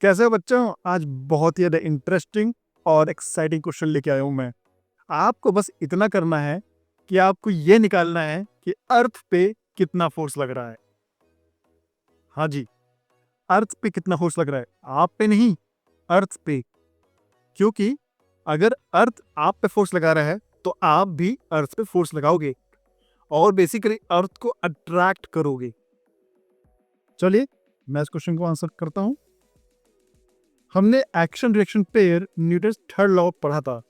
कैसे हो बच्चों? आज बहुत ही ज़्यादा इंटरेस्टिंग और एक्साइटिंग क्वेश्चन लेके आया हूँ मैं। आपको बस इतना करना है कि आपको ये निकालना है कि अर्थ पे कितना फोर्स लग रहा है। हाँ जी, अर्थ पे कितना फोर्स लग रहा है, आप पे नहीं, अर्थ पे। क्योंकि अगर अर्थ आप पे फोर्स लगा रहा है तो आप भी अर्थ पे फोर्स लगाओगे और बेसिकली अर्थ को अट्रैक्ट करोगे। चलिए मैं इस क्वेश्चन को आंसर करता हूँ। हमने action reaction pair Newton third law पढ़ा था,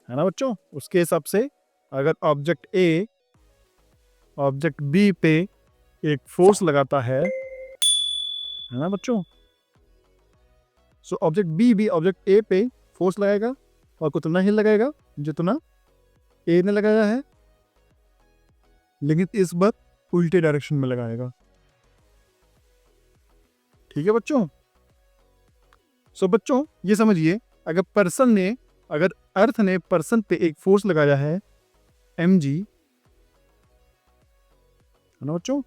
है ना बच्चों? उसके हिसाब से अगर ऑब्जेक्ट ए ऑब्जेक्ट बी पे एक फोर्स लगाता है ना बच्चों? सो ऑब्जेक्ट बी भी ऑब्जेक्ट ए पे फोर्स लगाएगा और उतना ही लगाएगा जितना ए ने लगाया है, लेकिन इस बार उल्टे डायरेक्शन में लगाएगा। ठीक है बच्चों? सो बच्चों ये समझिए, अगर अर्थ ने पर्सन पे एक फोर्स लगाया है mg, है ना बच्चों?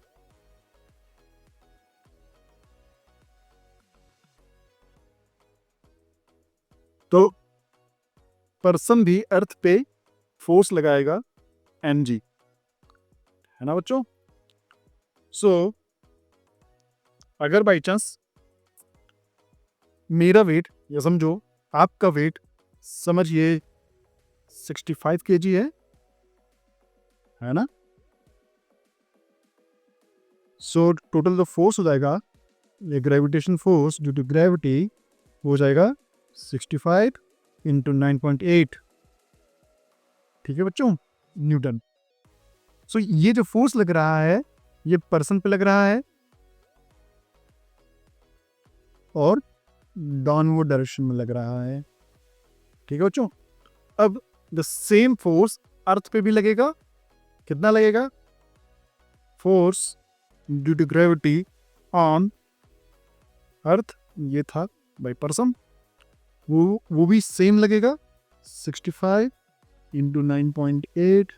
तो पर्सन भी अर्थ पे फोर्स लगाएगा mg, है ना बच्चों? सो अगर बाई चांस मेरा वेट या समझो आपका वेट समझिए 65 kg है ना? सो टोटल जो फोर्स हो जाएगा, ये gravitation force due to gravity हो जाएगा 65 इंटू 9.8। ठीक है बच्चों, न्यूटन। सो ये जो फोर्स लग रहा है ये पर्सन पे लग रहा है और डाउनवर्ड डायरेक्शन में लग रहा है। ठीक है बच्चों? अब द सेम फोर्स अर्थ पे भी लगेगा। कितना लगेगा? Force due to gravity on earth, ये था बाई पर्सन, वो भी सेम लगेगा 65 इंटू 9.8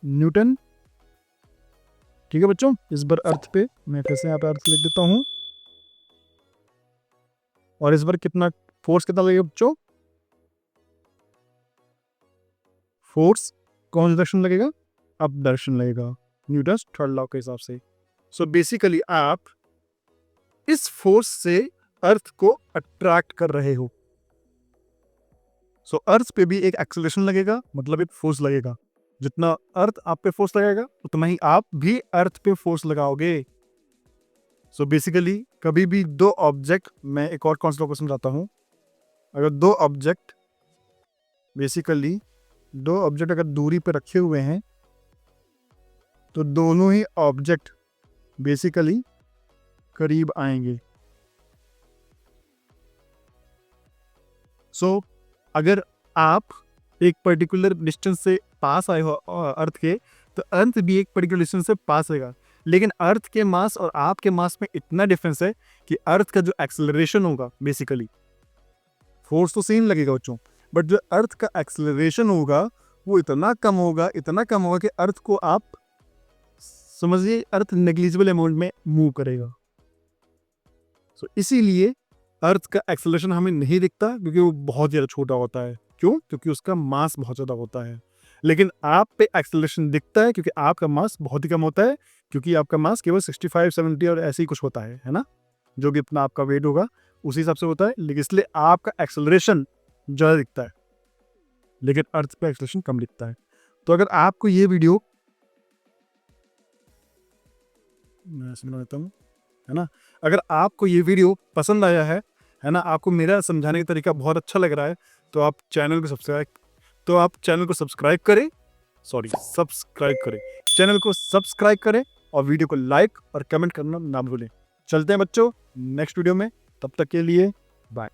न्यूटन। ठीक है बच्चों, इस बार अर्थ पे मैं फिर से यहाँ पे अर्थ लिख देता हूँ। और इस बार कितना फोर्स कितना लगेगा बच्चों? फोर्स कौन सा डायरेक्शन लगेगा? अप डायरेक्शन लगेगा, न्यूटन थर्ड लॉ के हिसाब से। सो बेसिकली आप इस फोर्स से अर्थ को अट्रैक्ट कर रहे हो। सो अर्थ पे भी एक एक्सेलरेशन लगेगा, मतलब एक फोर्स लगेगा। जितना अर्थ आप पे फोर्स लगाएगा उतना ही आप भी अर्थ पे फोर्स लगाओगे। सो बेसिकली कभी भी दो ऑब्जेक्ट, मैं एक और कॉन्सेप्ट को समझाता हूं। अगर दो ऑब्जेक्ट अगर दूरी पर रखे हुए हैं तो दोनों ही ऑब्जेक्ट बेसिकली करीब आएंगे। सो अगर आप एक पर्टिकुलर डिस्टेंस से पास आए हो अर्थ के, तो अर्थ भी एक पर्टिकुलर डिस्टेंस से पास आएगा। लेकिन अर्थ के मास और आपके मास में इतना डिफरेंस है कि अर्थ का जो एक्सेलरेशन होगा, बेसिकली फोर्स तो सेम लगेगा बच्चों, बट जो अर्थ का एक्सेलरेशन होगा वो इतना कम होगा कि अर्थ को आप समझिए अर्थ नेग्लिजिबल अमाउंट में मूव करेगा। सो इसीलिए अर्थ का एक्सेलरेशन हमें नहीं दिखता, क्योंकि वो बहुत ज़्यादा छोटा होता है। क्यों? क्योंकि उसका मास बहुत ज़्यादा होता है। लेकिन आप पे एक्सेलरेशन दिखता है क्योंकि आपका मास बहुत ही कम होता है, क्योंकि आपका मास केवल 65 70 और ऐसे ही कुछ होता है ना? जो भी अपना आपका वेट होगा उसी हिसाब से होता है, लेकिन इसलिए आपका एक्सेलरेशन ज़्यादा दिखता है, लेकिन अर्थ पे एक्सेलरेशन कम दिखता है। तो अगर आपको ये वीडियो, मैं समझा देता हूँ, है ना? अगर आपको ये वीडियो पसंद आया है ना, आपको मेरा समझाने का तरीका बहुत अच्छा लग रहा है, तो आप चैनल को सब्सक्राइब करें, चैनल को सब्सक्राइब करें और वीडियो को लाइक और कमेंट करना ना भूलें। चलते हैं बच्चों नेक्स्ट वीडियो में, तब तक के लिए बाय।